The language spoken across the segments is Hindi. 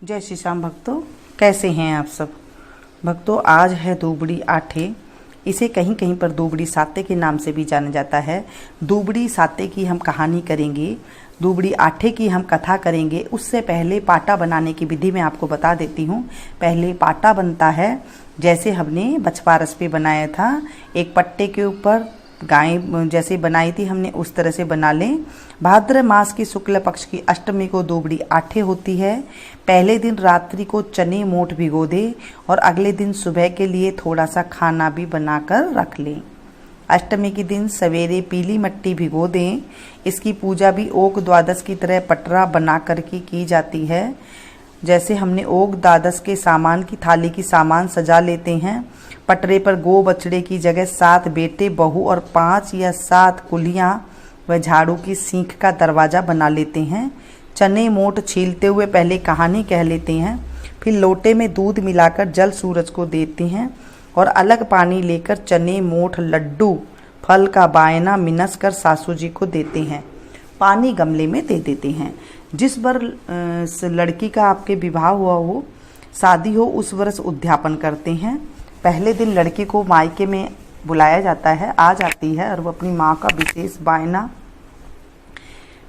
जय श्री श्याम भक्तों, कैसे हैं आप सब भक्तों। आज है दूबड़ी आठे। इसे कहीं कहीं पर दूबड़ी साते के नाम से भी जाना जाता है। दूबड़ी साते की हम कहानी करेंगे, दूबड़ी आठे की हम कथा करेंगे। उससे पहले पाटा बनाने की विधि मैं आपको बता देती हूँ। पहले पाटा बनता है जैसे हमने बछवारस पे बनाया था, एक पट्टे के ऊपर गाय जैसे बनाई थी हमने उस तरह से बना लें। भाद्र मास की शुक्ल पक्ष की अष्टमी को दूबड़ी आठे होती है। पहले दिन रात्रि को चने मोठ भिगो दे और अगले दिन सुबह के लिए थोड़ा सा खाना भी बनाकर रख लें। अष्टमी के दिन सवेरे पीली मट्टी भिगो दें। इसकी पूजा भी ओक द्वादश की तरह पटरा बना कर की जाती है। जैसे हमने ओक द्वादश के सामान की थाली की सामान सजा लेते हैं। पटरे पर गो बछड़े की जगह 7 बेटे बहू और 5 या 7 कुलियां व झाड़ू की सीख का दरवाजा बना लेते हैं। चने मोठ छीलते हुए पहले कहानी कह लेते हैं, फिर लोटे में दूध मिलाकर जल सूरज को देते हैं और अलग पानी लेकर चने मोठ लड्डू फल का बायना मिनस कर सासू जी को देते हैं। पानी गमले में दे देते हैं। जिस बार लड़की का आपके विवाह हुआ हो, शादी हो, उस वर्ष उद्यापन करते हैं। पहले दिन लड़की को मायके में बुलाया जाता है, आ जाती है और वो अपनी माँ का विशेष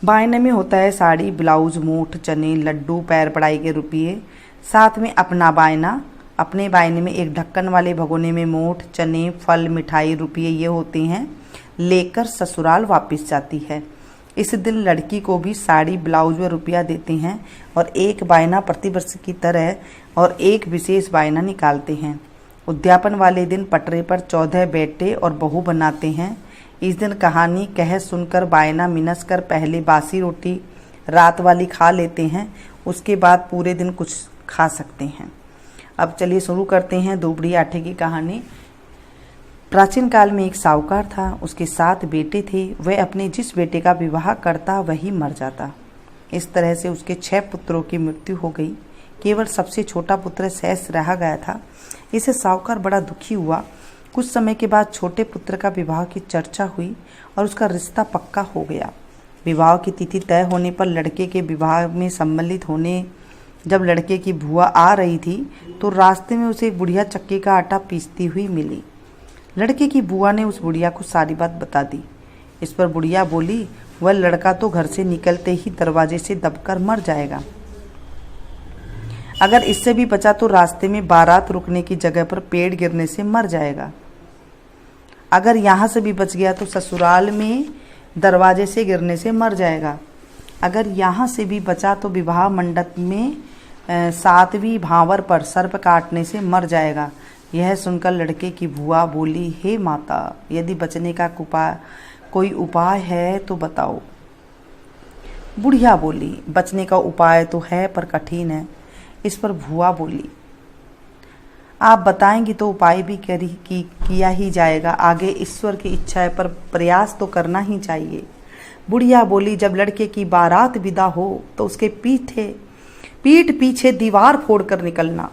बायने में होता है साड़ी, ब्लाउज, मोठ, चने, लड्डू, पैर पड़ाई के रुपये, साथ में अपना बायना। अपने बायने में एक ढक्कन वाले भगोने में मोठ, चने, फल, मिठाई, रुपये ये होते हैं, लेकर ससुराल वापस जाती है। इस दिन लड़की को भी साड़ी, ब्लाउज व रुपया देते हैं और एक बायना प्रतिवर्ष की तरह और एक विशेष बायना निकालते हैं। उद्यापन वाले दिन पटरे पर 14 बेटे और बहू बनाते हैं। इस दिन कहानी कह सुनकर बायना मिनस कर पहले बासी रोटी रात वाली खा लेते हैं, उसके बाद पूरे दिन कुछ खा सकते हैं। अब चलिए शुरू करते हैं दूबड़ी आठे की कहानी। प्राचीन काल में एक साहूकार था, उसके 7 बेटे थे। वह अपने जिस बेटे का विवाह करता वही मर जाता। इस तरह से उसके 6 पुत्रों की मृत्यु हो गई। केवल सबसे छोटा पुत्र शेष रह गया था। इसे साहूकार बड़ा दुखी हुआ। कुछ समय के बाद छोटे पुत्र का विवाह की चर्चा हुई और उसका रिश्ता पक्का हो गया। विवाह की तिथि तय होने पर लड़के के विवाह में सम्मिलित होने जब लड़के की बुआ आ रही थी तो रास्ते में उसे एक बुढ़िया चक्की का आटा पीसती हुई मिली। लड़के की बुआ ने उस बुढ़िया को सारी बात बता दी। इस पर बुढ़िया बोली, वह लड़का तो घर से निकलते ही दरवाजे से दबकर मर जाएगा। अगर इससे भी बचा तो रास्ते में बारात रुकने की जगह पर पेड़ गिरने से मर जाएगा। अगर यहाँ से भी बच गया तो ससुराल में दरवाजे से गिरने से मर जाएगा। अगर यहाँ से भी बचा तो विवाह मंडप में 7वीं भांवर पर सर्प काटने से मर जाएगा। यह सुनकर लड़के की बुआ बोली, हे माता, यदि बचने का कोई उपाय है तो बताओ। बुढ़िया बोली, बचने का उपाय तो है पर कठिन है। इस पर बुआ बोली, आप बताएंगी तो उपाय भी किया ही जाएगा, आगे ईश्वर की इच्छा है पर प्रयास तो करना ही चाहिए। बुढ़िया बोली, जब लड़के की बारात विदा हो तो उसके पीठ पीछे दीवार फोड़कर निकलना,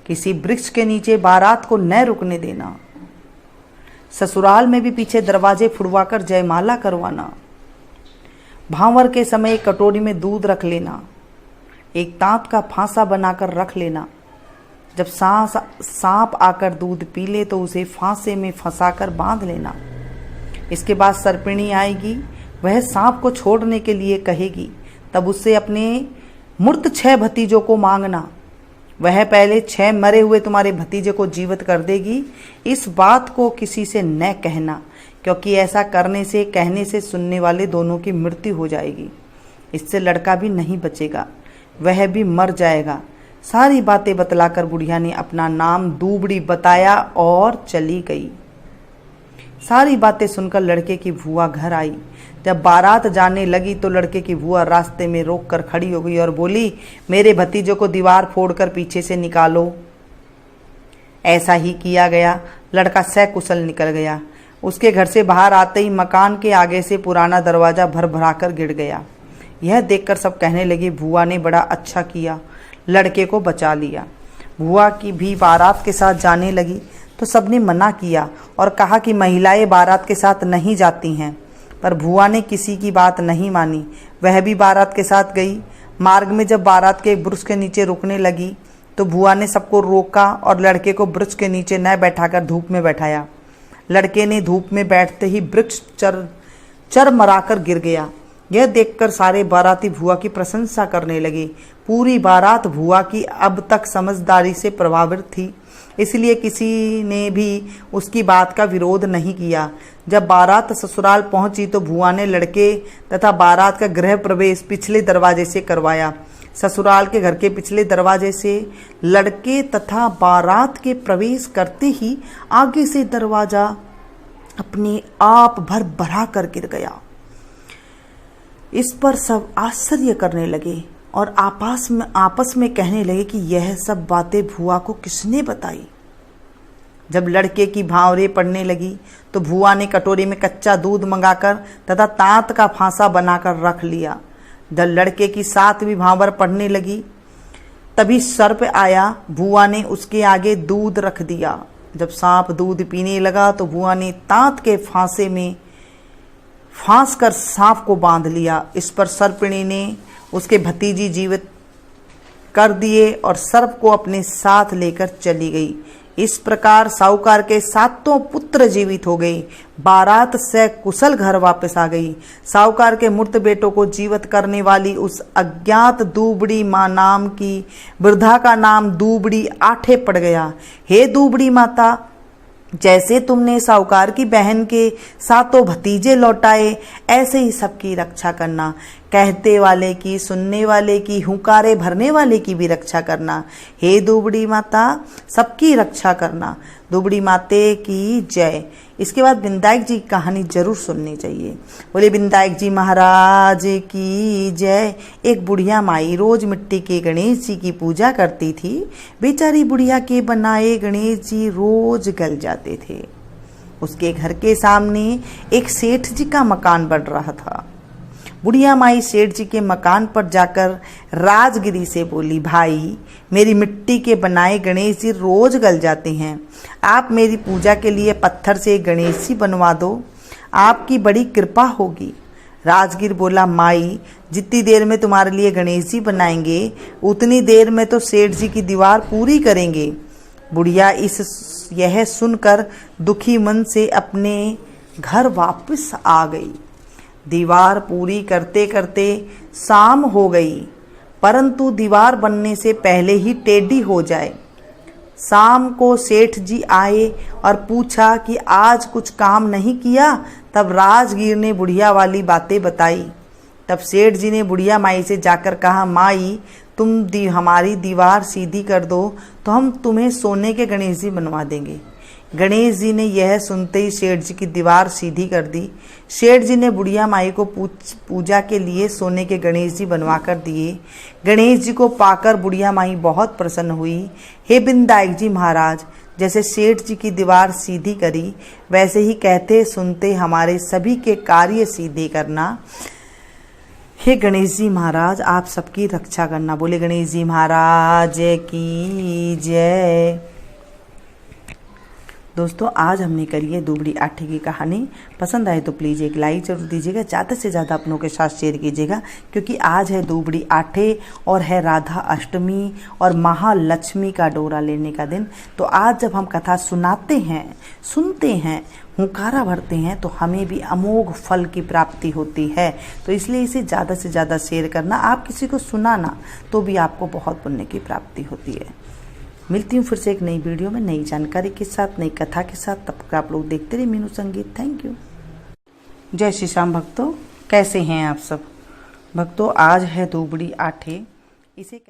किसी वृक्ष के नीचे बारात को न रुकने देना, ससुराल में भी पीछे दरवाजे फुड़वाकर जयमाला करवाना, भांवर के समय एक कटोरी में दूध रख लेना, एक तांत का फांसा बनाकर रख लेना। जब सांप आकर दूध पी ले तो उसे फांसे में फंसाकर बांध लेना। इसके बाद सर्पिणी आएगी, वह सांप को छोड़ने के लिए कहेगी, तब उससे अपने मूर्त 6 भतीजों को मांगना। वह पहले 6 मरे हुए तुम्हारे भतीजे को जीवित कर देगी। इस बात को किसी से न कहना, क्योंकि ऐसा करने से कहने से सुनने वाले दोनों की मृत्यु हो जाएगी। इससे लड़का भी नहीं बचेगा, वह भी मर जाएगा। सारी बातें बतलाकर बुढ़िया ने अपना नाम दूबड़ी बताया और चली गई। सारी बातें सुनकर लड़के की बुआ घर आई। जब बारात जाने लगी तो लड़के की बुआ रास्ते में रोक कर खड़ी हो गई और बोली, मेरे भतीजों को दीवार फोड़कर पीछे से निकालो। ऐसा ही किया गया। लड़का सकुशल निकल गया। उसके घर से बाहर आते ही मकान के आगे से पुराना दरवाजा भर-भराकर गिर गया। यह देखकर सब कहने लगे, बुआ ने बड़ा अच्छा किया, लड़के को बचा लिया। बुआ की भी बारात के साथ जाने लगी तो सबने मना किया और कहा कि महिलाएं बारात के साथ नहीं जाती हैं, पर बुआ ने किसी की बात नहीं मानी। वह भी बारात के साथ गई। मार्ग में जब बारात के एक वृक्ष के नीचे रुकने लगी तो भुआ ने सबको रोका और लड़के को वृक्ष के नीचे न बैठाकर धूप में बैठाया। लड़के ने धूप में बैठते ही वृक्ष चरमराकर गिर गया। यह देखकर सारे बाराती भुआ की प्रशंसा करने लगे। पूरी बारात भुआ की अब तक समझदारी से प्रभावित थी, इसलिए किसी ने भी उसकी बात का विरोध नहीं किया। जब बारात ससुराल पहुंची तो भुआ ने लड़के तथा बारात का गृह प्रवेश पिछले दरवाजे से करवाया। ससुराल के घर के पिछले दरवाजे से लड़के तथा बारात के प्रवेश करते ही आगे से दरवाजा अपने आप भरा कर गिर गया। इस पर सब आश्चर्य करने लगे और आपस में कहने लगे कि यह सब बातें भुआ को किसने बताई। जब लड़के की भांवरें पड़ने लगी तो भुआ ने कटोरी में कच्चा दूध मंगाकर तथा तांत का फांसा बनाकर रख लिया। जब लड़के की 7वीं भांवर पड़ने लगी तभी सर्प आया। भुआ ने उसके आगे दूध रख दिया। जब सांप दूध पीने लगा तो भुआ ने तांत के फांसे में फांस कर सांप को बांध लिया। इस पर सर्पिणी ने उसके भतीजी जीवित कर दिए और सर्प को अपने साथ लेकर चली गई। इस प्रकार साहूकार के 7 पुत्र जीवित हो गए। बारात से कुशल घर वापस आ गई। साहूकार के मृत बेटों को जीवित करने वाली उस अज्ञात दूबड़ी माँ नाम की वृद्धा का नाम दूबड़ी आठे पड़ गया। हे दूबड़ी माता, जैसे तुमने साहूकार की बहन के 7 भतीजे लौटाए, ऐसे ही सबकी रक्षा करना। कहते वाले की, सुनने वाले की, हुंकारे भरने वाले की भी रक्षा करना। हे दूबड़ी माता, सबकी रक्षा करना। दूबड़ी माते की जय। इसके बाद विनायक जी की कहानी जरूर सुननी चाहिए। बोले विनायक जी महाराज की जय। एक बुढ़िया माई रोज मिट्टी के गणेश जी की पूजा करती थी। बेचारी बुढ़िया के बनाए गणेश जी रोज गल जाते थे। उसके घर के सामने एक सेठ जी का मकान बन रहा था। बुढ़िया माई सेठ जी के मकान पर जाकर राजगिरी से बोली, भाई मेरी मिट्टी के बनाए गणेश जी रोज गल जाते हैं, आप मेरी पूजा के लिए पत्थर से गणेश जी बनवा दो, आपकी बड़ी कृपा होगी। राजगिर बोला, माई जितनी देर में तुम्हारे लिए गणेश जी बनाएंगे उतनी देर में तो सेठ जी की दीवार पूरी करेंगे। बुढ़िया यह सुनकर दुखी मन से अपने घर वापस आ गई। दीवार पूरी करते करते शाम हो गई, परंतु दीवार बनने से पहले ही टेढ़ी हो जाए। शाम को सेठ जी आए और पूछा कि आज कुछ काम नहीं किया। तब राजगीर ने बुढ़िया वाली बातें बताई। तब सेठ जी ने बुढ़िया माई से जाकर कहा, माई तुम हमारी दीवार सीधी कर दो तो हम तुम्हें सोने के गणेश जी बनवा देंगे। गणेश जी ने यह सुनते ही सेठ जी की दीवार सीधी कर दी। सेठ जी ने बुढ़िया माई को पूजा के लिए सोने के गणेश जी बनवा कर दिए। गणेश जी को पाकर बुढ़िया माई बहुत प्रसन्न हुई। हे विनायक जी महाराज, जैसे सेठ जी की दीवार सीधी करी वैसे ही कहते सुनते हमारे सभी के कार्य सीधे करना। हे गणेश जी महाराज, आप सबकी रक्षा करना। बोले गणेश जी महाराज की जय। दोस्तों, आज हमने करी है दूबड़ी आठे की कहानी। पसंद आए तो प्लीज़ एक लाइक जरूर दीजिएगा, ज़्यादा से ज़्यादा अपनों के साथ शेयर कीजिएगा, क्योंकि आज है दूबड़ी आठे और है राधा अष्टमी और महालक्ष्मी का डोरा लेने का दिन। तो आज जब हम कथा सुनाते हैं, सुनते हैं, हुंकारा भरते हैं तो हमें भी अमोघ फल की प्राप्ति होती है। तो इसलिए इसे ज़्यादा से ज़्यादा शेयर करना, आप किसी को सुनाना तो भी आपको बहुत पुण्य की प्राप्ति होती है। मिलती हूँ फिर से एक नई वीडियो में नई जानकारी के साथ, नई कथा के साथ। तब तक आप लोग देखते रहिए मीनू संगीत। Thank you. जय श्री श्याम भक्तों, कैसे हैं आप सब भक्तों। आज है दूबड़ी आठे। इसे